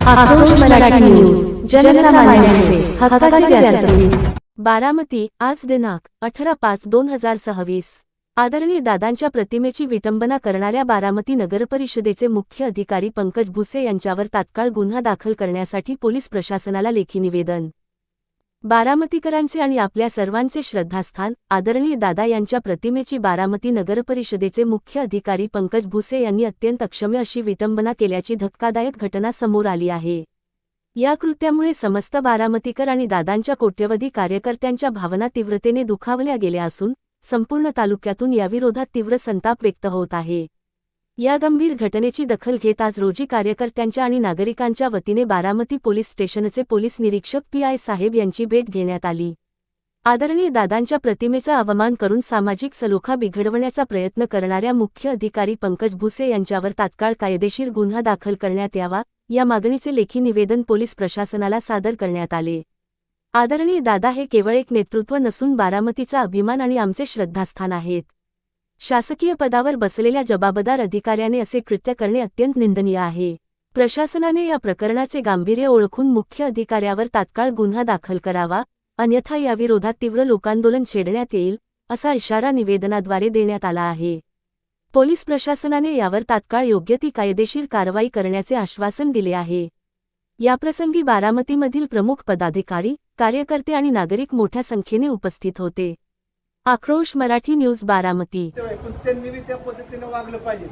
आक्रोश मराठी न्यूज, जनसामान्यांचे हक्काचे असते। बारामती, आज दिनांक 18/5/2026। आदरणीय दादांच्या प्रतिमेची विटंबना करणाऱ्या बारामती नगरपरिषदेचे मुख्य अधिकारी पंकज भुसे यांच्यावर तात्काळ गुन्हा दाखल करण्यासाठी पोलीस प्रशासनाला लेखी निवेदन। बारामतीकरांचे आणि आपल्या सर्वांचे श्रद्धास्थान आदरणीय दादा यांच्या प्रतिमेची बारामती नगरपरिषदेचे मुख्य अधिकारी पंकज भुसे यांनी अत्यंत अक्षम्य अशी विटंबना केल्याची धक्कादायक घटना समोर आली आहे। या कृत्यामुळे समस्त बारामतीकर आणि दादांच्या कोट्यवधी कार्यकर्त्यांच्या भावना तीव्रतेने दुखावल्या गेल्या असून संपूर्ण तालुक्यातून याविरोधात तीव्र संताप व्यक्त होत आहे। या गंभीर घटनेची दखल घेत आज रोजी कार्यकर्त्यांच्या आणि नागरिकांच्या वतीने बारामती पोलीस स्टेशनचे पोलीस निरीक्षक पी.आय. साहेब यांची भेट घेण्यात आली। आदरणीय दादांच्या प्रतिमेचा अवमान करून सामाजिक सलोखा बिघडवण्याचा प्रयत्न करणाऱ्या मुख्य अधिकारी पंकज भुसे यांच्यावर तात्काळ कायदेशीर गुन्हा दाखल करण्यात यावा, या मागणीचे लेखी निवेदन पोलीस प्रशासनाला सादर करण्यात आले। आदरणीय दादा हे केवळ एक नेतृत्व नसून बारामतीचा अभिमान आणि आमचे श्रद्धास्थान आहेत। शासकीय पदावर बसलेल्या जबाबदार अधिकाऱ्याने असे कृत्य करणे अत्यंत निंदनीय आहे। प्रशासनाने या प्रकरणाचे गांभीर्य ओळखून मुख्य अधिकाऱ्यावर तात्काळ गुन्हा दाखल करावा, अन्यथा याविरोधात तीव्र लोकांदोलन छेडण्यात येईल, असा इशारा निवेदनाद्वारे देण्यात आला आहे। पोलीस प्रशासनाने यावर तात्काळ योग्य ती कायदेशीर कारवाई करण्याचे आश्वासन दिले आहे। याप्रसंगी बारामतीमधील प्रमुख पदाधिकारी, कार्यकर्ते आणि नागरिक मोठ्या संख्येने उपस्थित होते। आक्रोश मराठी न्यूज बारामती। त्यांनी त्या पद्धतीने वागलं पाहिजे,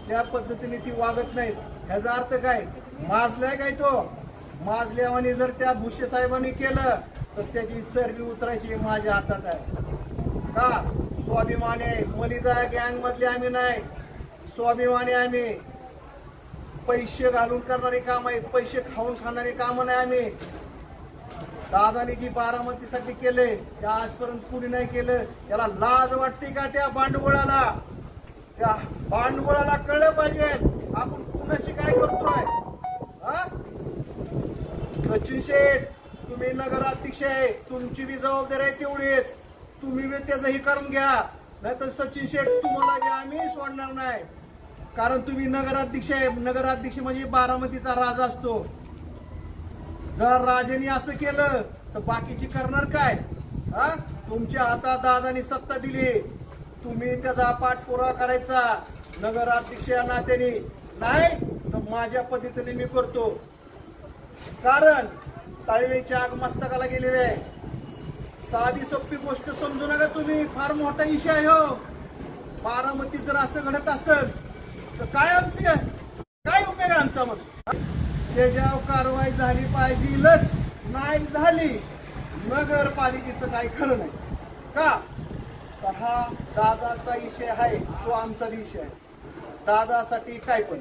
त्या पद्धतीने ती वागत नाहीत। ह्याचा अर्थ काय? माजलाय काय तो? माजल्यावानी जर त्या भुसे साहेबांनी केलं तर त्याची चरबी उतरायची माझ्या हातात आहे का? स्वाभिमानी मलिदा गँग मधले आम्ही नाही, स्वाभिमानी आम्ही। पैसे घालून करणारे काम आहेत, पैसे खाऊन खाणारे काम नाही आम्ही। दादानी जी बारामतीसाठी केले ते आजपर्यंत कुणी नाही केलं। त्याला लाज वाटते का? त्या भांडवळाला, त्या भांडवळाला कळलं पाहिजे आपण कुणाशी काय करतोय। सचिन शेठ, तुम्ही नगराध्यक्ष आहे, तुमची बी जबाबदारी आहे तेवढीच, तुम्ही बी त्याचंही करून घ्या। नाहीतर सचिन शेठ तुम्हाला बी आम्ही सोडणार नाही, कारण तुम्ही नगराध्यक्ष आहे। नगराध्यक्ष म्हणजे बारामतीचा राजा असतो। जर राजाने असं केलं तर बाकीची करणार काय? तुमच्या हातात दादानी सत्ता दिली, तुम्ही त्याचा पाठपुरावा करायचा। नगराध्यक्ष या नात्याने नाही तर माझ्या पद्धतीने मी करतो, कारण ताळवेच्या आग मस्तकाला गेलेले आहे। साधी सोपी गोष्ट समजू नका तुम्ही, फार मोठा विषय आहे हो। बारामती जर असं घडत असेल तर काय आमचे काय उपयोग आहे आमचा? मग त्याच्यावर कारवाई झाली पाहिजेलच, नाही झाली नगरपालिकेचं काही खरं नाही का? तर हा दादाचा विषय आहे, तो आमचा विषय आहे। दादासाठी काय पण